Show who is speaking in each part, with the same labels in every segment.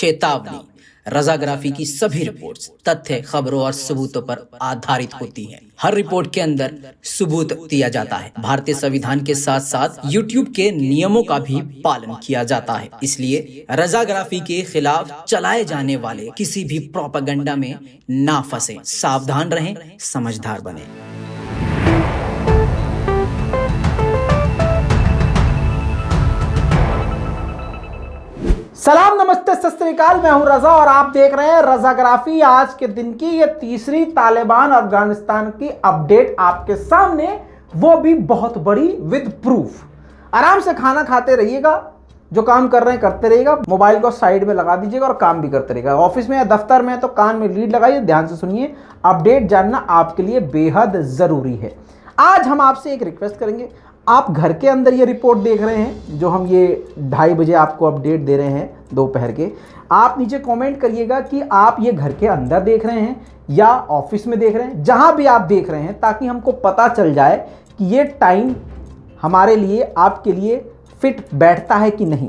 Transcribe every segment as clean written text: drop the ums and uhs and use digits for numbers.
Speaker 1: चेतावनी, रजाग्राफी की सभी रिपोर्ट्स तथ्य, खबरों और सबूतों पर आधारित होती हैं। हर रिपोर्ट के अंदर सबूत दिया जाता है। भारतीय संविधान के साथ साथ यूट्यूब के नियमों का भी पालन किया जाता है। इसलिए रजाग्राफी के खिलाफ चलाए जाने वाले किसी भी प्रोपेगेंडा में ना फंसे। सावधान रहें, समझदार बने।
Speaker 2: सलाम, नमस्ते, सत श्री अकाल। मैं हूं रजा और आप देख रहे हैं रजाग्राफी। आज के दिन की ये तीसरी तालिबान अफगानिस्तान की अपडेट आपके सामने, वो भी बहुत बड़ी विद प्रूफ। आराम से खाना खाते रहिएगा, जो काम कर रहे हैं करते रहिएगा, मोबाइल को साइड में लगा दीजिएगा और काम भी करते रहिएगा। ऑफिस में या दफ्तर में तो कान में लीड लगाइए, ध्यान से सुनिए। अपडेट जानना आपके लिए बेहद जरूरी है। आज हम आपसे एक रिक्वेस्ट करेंगे। आप घर के अंदर ये रिपोर्ट देख रहे हैं, जो हम ये 2:30 बजे आपको अपडेट दे रहे हैं दोपहर के। आप नीचे कमेंट करिएगा कि आप ये घर के अंदर देख रहे हैं या ऑफिस में देख रहे हैं, जहां भी आप देख रहे हैं, ताकि हमको पता चल जाए कि ये टाइम हमारे लिए, आपके लिए फिट बैठता है कि नहीं।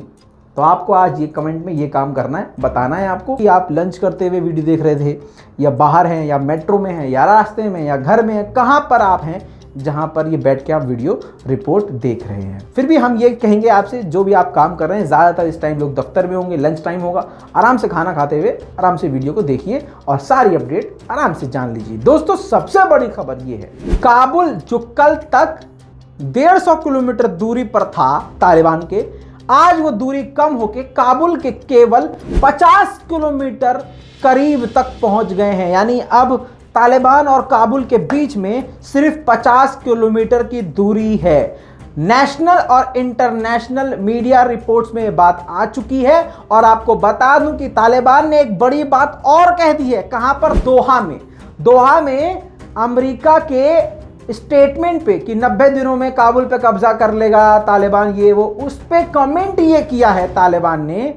Speaker 2: तो आपको आज ये कमेंट में ये काम करना है, बताना है आपको कि आप लंच करते हुए वीडियो देख रहे थे, या बाहर हैं, या मेट्रो में हैं, या रास्ते में, या घर में हैं, कहाँ पर आप हैं जहां पर ये बैठ के आप वीडियो रिपोर्ट देख रहे हैं। फिर भी हम ये कहेंगे आपसे, जो भी आप काम कर रहे हैं, ज़्यादातर इस टाइम लोग दफ्तर में होंगे, लंच टाइम होगा, आराम से खाना खाते हुए आराम से वीडियो को देखिए और सारी अपडेट आराम से जान लीजिए। दोस्तों, सबसे बड़ी खबर ये है, काबुल जो कल तक 150 किलोमीटर दूरी पर था तालिबान के, आज वो दूरी कम होके काबुल के केवल 50 किलोमीटर करीब तक पहुंच गए हैं। यानी अब तालिबान और काबुल के बीच में सिर्फ 50 किलोमीटर की दूरी है। नेशनल और इंटरनेशनल मीडिया रिपोर्ट्स में ये बात आ चुकी है। और आपको बता दूं कि तालिबान ने एक बड़ी बात और कह दी है। कहां पर? दोहा में अमेरिका के स्टेटमेंट पे कि 90 दिनों में काबुल पे कब्जा कर लेगा तालिबान, ये वो, उस पे कमेंट ये किया है तालिबान ने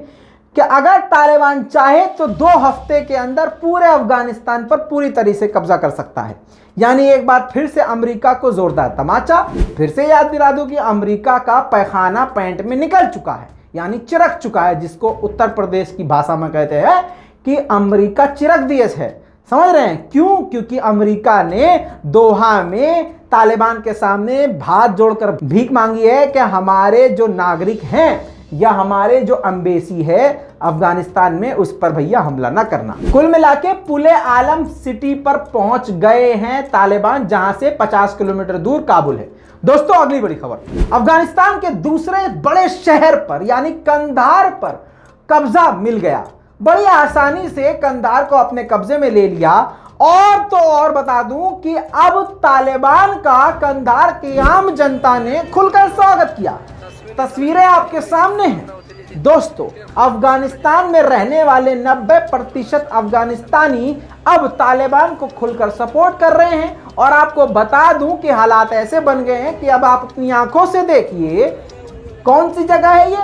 Speaker 2: कि अगर तालिबान चाहे तो 2 हफ्ते के अंदर पूरे अफगानिस्तान पर पूरी तरह से कब्जा कर सकता है। यानी एक बात फिर से अमेरिका को जोरदार तमाचा। फिर से याद दिला दूं कि अमेरिका का पैखाना पैंट में निकल चुका है, यानी चिरक चुका है, जिसको उत्तर प्रदेश की भाषा में कहते हैं कि अमेरिका चिरक देश है। समझ रहे हैं क्यों? क्योंकि अमेरिका ने दोहा में तालिबान के सामने हाथ जोड़कर भीख मांगी है कि हमारे जो नागरिक हैं या हमारे जो एम्बेसी है अफगानिस्तान में, उस पर भैया हमला ना करना। कुल मिलाके पुले आलम सिटी पर पहुंच गए हैं तालिबान, जहां से 50 किलोमीटर दूर काबुल है। दोस्तों, अगली बड़ी खबर, अफगानिस्तान के दूसरे बड़े शहर पर यानी कंधार पर कब्जा मिल गया। बड़ी आसानी से कंधार को अपने कब्जे में ले लिया। और तो और बता दूं कि अब तालिबान का कंधार की आम जनता ने खुलकर स्वागत किया। तस्वीरें आपके सामने हैं। दोस्तों, अफगानिस्तान में रहने वाले 90% अफगानिस्तानी अब तालिबान को खुलकर सपोर्ट कर रहे हैं। और आपको बता दूं कि हालात ऐसे बन गए हैं कि अब आप अपनी आंखों से देखिए, कौन सी जगह है ये?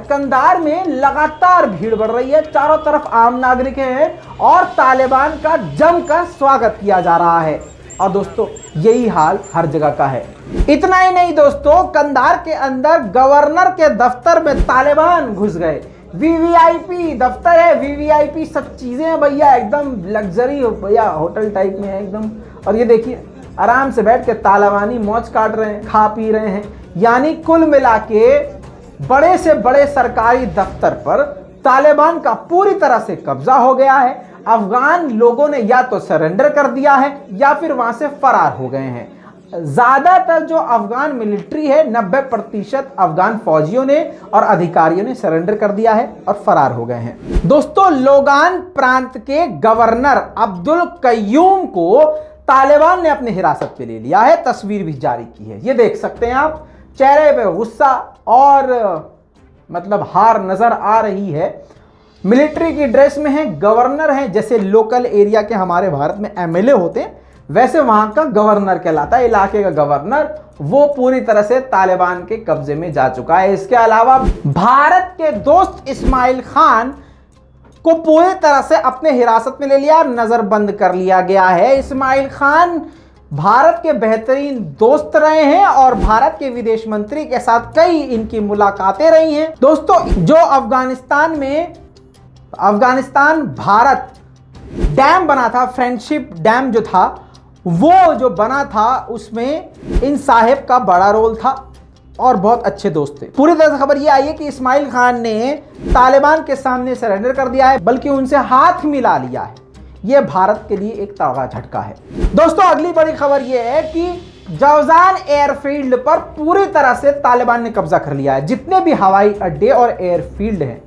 Speaker 2: कंधार में लगातार भीड़ बढ़ रही है। चारों तरफ आम नागरिक हैं और तालिबान का जमकर स्वागत किया जा रहा है। और दोस्तों, यही हाल हर जगह का है। इतना ही नहीं दोस्तों, कंधार के अंदर गवर्नर के दफ्तर में तालिबान घुस गए। वीवीआईपी दफ्तर है, वीवीआईपी सब चीजें हैं भैया, एकदम लग्जरी भैया, होटल टाइप में है एकदम। और ये देखिए, आराम से बैठ के तालिबानी मौज काट रहे हैं, खा पी रहे हैं। यानी कुल मिला के बड़े से बड़े सरकारी दफ्तर पर तालिबान का पूरी तरह से कब्जा हो गया है। अफगान लोगों ने या तो सरेंडर कर दिया है या फिर वहां से फरार हो गए हैं। ज्यादातर जो अफगान मिलिट्री है, 90% अफगान फौजियों ने और अधिकारियों ने सरेंडर कर दिया है और फरार हो गए हैं। दोस्तों, लोगान प्रांत के गवर्नर अब्दुल कय्यूम को तालिबान ने अपनी हिरासत में ले लिया है। तस्वीर भी जारी की है, ये देख सकते हैं आप। चेहरे पे गुस्सा और मतलब हार नजर आ रही है। मिलिट्री की ड्रेस में है, गवर्नर है। जैसे लोकल एरिया के हमारे भारत में एमएलए होते हैं, वैसे वहां का गवर्नर कहलाता है, इलाके का गवर्नर। वो पूरी तरह से तालिबान के कब्जे में जा चुका है। इसके अलावा भारत के दोस्त इस्माइल खान को पूरी तरह से अपने हिरासत में ले लिया, नजरबंद कर लिया गया है। इस्माइल खान भारत के बेहतरीन दोस्त रहे हैं और भारत के विदेश मंत्री के साथ कई इनकी मुलाकातें रही हैं। दोस्तों, जो अफगानिस्तान में अफगानिस्तान भारत डैम बना था, फ्रेंडशिप डैम जो था वो जो बना था उसमें इन साहेब का बड़ा रोल था और बहुत अच्छे दोस्त थे। पूरी तरह से खबर ये आई है कि इस्माइल खान ने तालिबान के सामने सरेंडर कर दिया है, बल्कि उनसे हाथ मिला लिया है। यह भारत के लिए एक तगड़ा झटका है। दोस्तों अगली बड़ी खबर यह है कि जौजान एयरफील्ड पर पूरी तरह से तालिबान ने कब्जा कर लिया है। जितने भी हवाई अड्डे और एयरफील्ड हैं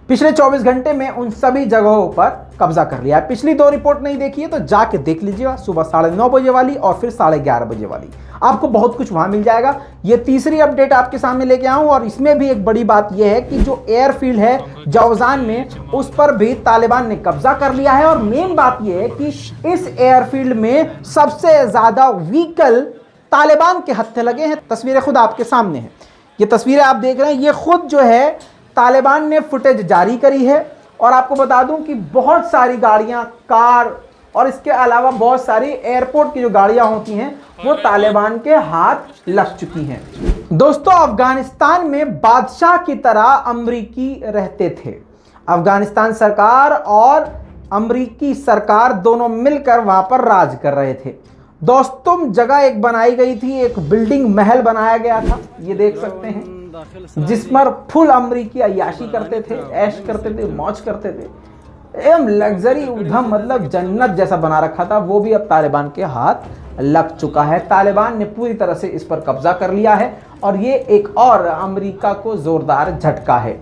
Speaker 2: पिछले 24 घंटे में उन सभी जगहों पर कब्जा कर लिया है। पिछली 2 रिपोर्ट नहीं देखी है तो जाके देख लीजिएगा, सुबह 9:30 बजे वाली और फिर 11:30 बजे वाली, आपको बहुत कुछ वहां मिल जाएगा। ये तीसरी अपडेट आपके सामने लेके आऊं और इसमें भी एक बड़ी बात यह है कि जो एयरफील्ड है जौजान में उस पर भी तालिबान ने कब्जा कर लिया है। और मेन बात यह है कि इस एयरफील्ड में सबसे ज्यादा व्हीकल तालिबान के हत्थे लगे हैं। तस्वीरें खुद आपके सामने हैं, ये तस्वीरें आप देख रहे हैं, ये खुद जो है तालिबान ने फुटेज जारी करी है। और आपको बता दूं कि बहुत सारी गाड़ियां, कार और इसके अलावा बहुत सारी एयरपोर्ट की जो गाड़ियां होती हैं वो तालिबान के हाथ लग चुकी हैं। दोस्तों अफगानिस्तान में बादशाह की तरह अमरीकी रहते थे। अफगानिस्तान सरकार और अमरीकी सरकार दोनों मिलकर वहां पर राज कर रहे थे। दोस्तों जगह एक बनाई गई थी, एक बिल्डिंग महल बनाया गया था, ये देख सकते हैं, जिस पर फुल अमरीकी अय्याशी करते थे, ऐश करते थे, मौज करते थे, एवं लग्जरी उधम, मतलब जन्नत जैसा बना रखा था। वो भी अब तालिबान के हाथ लग चुका है। तालिबान ने पूरी तरह से इस पर कब्जा कर लिया है और ये एक और अमेरिका को जोरदार झटका है।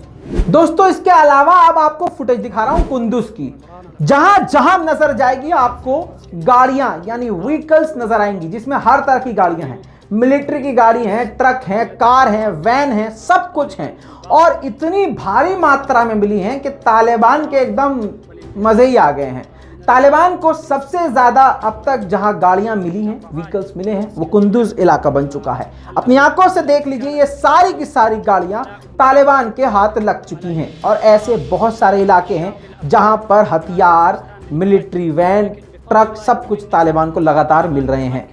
Speaker 2: दोस्तों इसके अलावा अब आपको फुटेज दिखा रहा हूं कुंदुज की, जहां जहां नजर जाएगी आपको गाड़ियां यानी व्हीकल्स नजर आएंगी, जिसमें हर तरह की गाड़ियां हैं, मिलिट्री की गाड़ी हैं, ट्रक हैं, कार हैं, वैन हैं, सब कुछ हैं। और इतनी भारी मात्रा में मिली हैं कि तालिबान के एकदम मजे ही आ गए हैं। तालिबान को सबसे ज्यादा अब तक जहां गाड़ियां मिली हैं, व्हीकल्स मिले हैं, वो कुंदुज इलाका बन चुका है। अपनी आंखों से देख लीजिए, ये सारी की सारी गाड़ियां तालिबान के हाथ लग चुकी हैं। और ऐसे बहुत सारे इलाके हैं जहां पर हथियार, मिलिट्री वैन, ट्रक, सब कुछ तालिबान को लगातार मिल रहे हैं।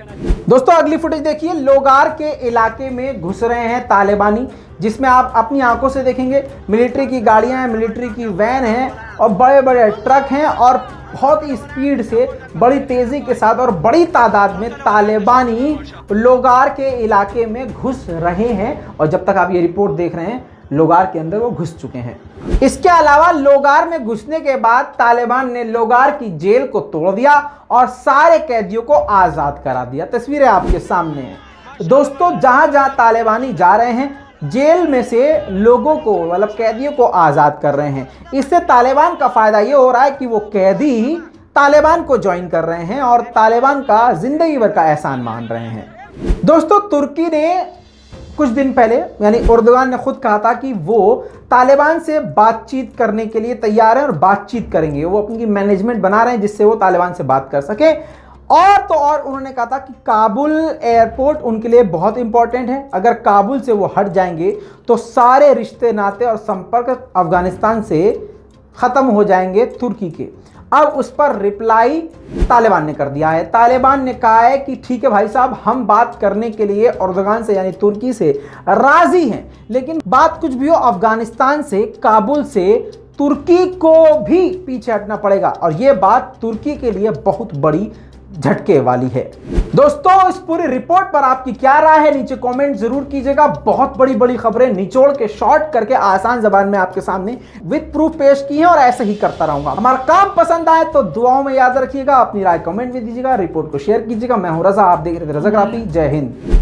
Speaker 2: दोस्तों अगली फुटेज देखिए, लोगार के इलाके में घुस रहे हैं तालिबानी, जिसमें आप अपनी आंखों से देखेंगे मिलिट्री की गाड़ियां हैं, मिलिट्री की वैन हैं और बड़े बड़े ट्रक हैं और बहुत ही स्पीड से, बड़ी तेजी के साथ और बड़ी तादाद में तालिबानी लोगार के इलाके में घुस रहे हैं। और जब तक आप ये रिपोर्ट देख रहे हैं लोगार के अंदर वो घुस चुके हैं। इसके अलावा लोगार में घुसने के बाद तालिबान ने लोगार की जेल को तोड़ दिया और सारे कैदियों को आजाद करा दिया। तस्वीरें आपके सामने हैं। दोस्तों जहां जहां तालिबानी जा रहे हैं जेल में से लोगों को, मतलब कैदियों को आजाद कर रहे हैं। इससे तालिबान का फायदा ये हो रहा है कि वो कैदी तालिबान को ज्वाइन कर रहे हैं और तालिबान का जिंदगी भर का एहसान मान रहे हैं। दोस्तों तुर्की ने कुछ दिन पहले यानी उर्दुगान ने खुद कहा था कि वो तालिबान से बातचीत करने के लिए तैयार हैं और बातचीत करेंगे। वो अपनी मैनेजमेंट बना रहे हैं जिससे वो तालिबान से बात कर सके। और तो और उन्होंने कहा था कि काबुल एयरपोर्ट उनके लिए बहुत इंपॉर्टेंट है। अगर काबुल से वो हट जाएंगे तो सारे रिश्ते नाते और संपर्क अफगानिस्तान से ख़त्म हो जाएंगे तुर्की के। अब उस पर रिप्लाई तालिबान ने कर दिया है। तालिबान ने कहा है कि ठीक है भाई साहब, हम बात करने के लिए उर्दुगान से यानी तुर्की से राजी हैं, लेकिन बात कुछ भी हो अफगानिस्तान से, काबुल से तुर्की को भी पीछे हटना पड़ेगा। और यह बात तुर्की के लिए बहुत बड़ी झटके वाली है। दोस्तों इस पूरी रिपोर्ट पर आपकी क्या राय है नीचे कमेंट जरूर कीजिएगा। बहुत बड़ी बड़ी खबरें निचोड़ के शॉर्ट करके आसान जबान में आपके सामने विद प्रूफ पेश की है और ऐसे ही करता रहूंगा। हमारा काम पसंद आए तो दुआओं में याद रखिएगा, अपनी राय कमेंट में दीजिएगा, रिपोर्ट को शेयर कीजिएगा। मैं हूं रजा, आप देख रहे थे रजाग्राफी। जय हिंद।